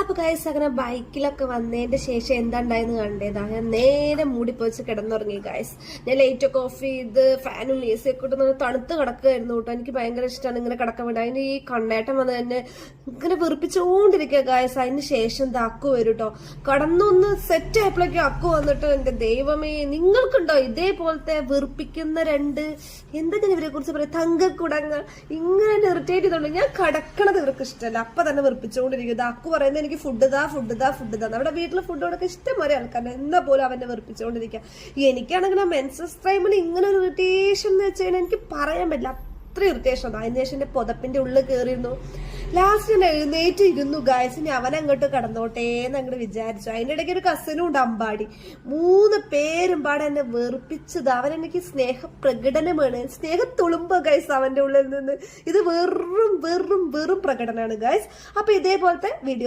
അപ്പൊ ഗൈസ് അങ്ങനെ ബൈക്കിലൊക്കെ വന്നതിന്റെ ശേഷം എന്താ ഉണ്ടായെന്ന് കണ്ടേതാ. ഞാൻ നേരെ മൂടി പോയിച്ച് കിടന്നുറങ്ങി ഗൈസ്. ഞാൻ ലൈറ്റ് ഒക്കെ ഓഫ് ചെയ്ത് ഫാനും എ സി ഒക്കെ ഇട്ട് തണുത്ത് കിടക്കുമായിരുന്നു കേട്ടോ. എനിക്ക് ഭയങ്കര ഇഷ്ടമാണ് ഇങ്ങനെ കിടക്കാൻ വേണ്ടി. അതിന് ഈ കണ്ണേട്ടം വന്ന് തന്നെ ഇങ്ങനെ വെറുപ്പിച്ചുകൊണ്ടിരിക്കുക ഗൈസ്. അതിന് ശേഷം ഇത് അക്കു വരും കേട്ടോ. കടന്നൊന്ന് സെറ്റ് ആയപ്പോഴേക്കും അക്കു വന്നിട്ട് എന്റെ ദൈവമേ, നിങ്ങൾക്കുണ്ടോ ഇതേപോലത്തെ വെറുപ്പിക്കുന്ന രണ്ട് എന്തൊക്കെ ഇവരെ കുറിച്ച് പറയാം, തങ്കക്കുടങ്ങൾ ഇങ്ങനെ ഇറിറ്റേറ്റ് ചെയ്തോളൂ. ഞാൻ കിടക്കണത് ഇവർക്ക് ഇഷ്ടമല്ല, അപ്പൊ തന്നെ വെറുപ്പിച്ചുകൊണ്ടിരിക്കുന്നത്. അക്കു പറയുന്നത് എനിക്ക് ഫുഡ് താ. നമ്മുടെ വീട്ടിൽ ഫുഡ് കൊടുക്കാൻ ഇഷ്ടംമാരെ ആൾക്കാരെ എന്നാ പോലും അവനെ വെറുപ്പിച്ചുകൊണ്ടിരിക്കുക. എനിക്കാണെങ്കിൽ ആ മെൻസസ് ടൈമിൽ ഇങ്ങനെ ഒരു ഇറിറ്റേഷൻ എന്ന് വെച്ച് കഴിഞ്ഞാൽ എനിക്ക് പറയാൻ പറ്റില്ല, അത്ര ഇറിറ്റേഷൻ. അതിന് ശേഷം എന്റെ പുതപ്പിന്റെ ഉള്ളിൽ കയറിയിരുന്നു. ലാസ്റ്റ് ഞാൻ എഴുന്നേറ്റ് ഇരുന്നു ഗായ്സ്. ഇനി അവനങ്ങോട്ട് കടന്നോട്ടെ എന്ന് അങ്ങോട്ട് വിചാരിച്ചു. അതിന്റെ ഇടയ്ക്ക് ഒരു കസിനും ഉണ്ട് അമ്പാടി. 3 പേരും പാടെ എന്നെ വെറുപ്പിച്ചത്. അവൻ എനിക്ക് സ്നേഹ പ്രകടനമാണ്, സ്നേഹത്തുളുമ്പ ഗൈസ് അവന്റെ ഉള്ളിൽ നിന്ന്. ഇത് വെറും പ്രകടനമാണ് ഗൈസ്. അപ്പൊ ഇതേപോലത്തെ വീഡിയോ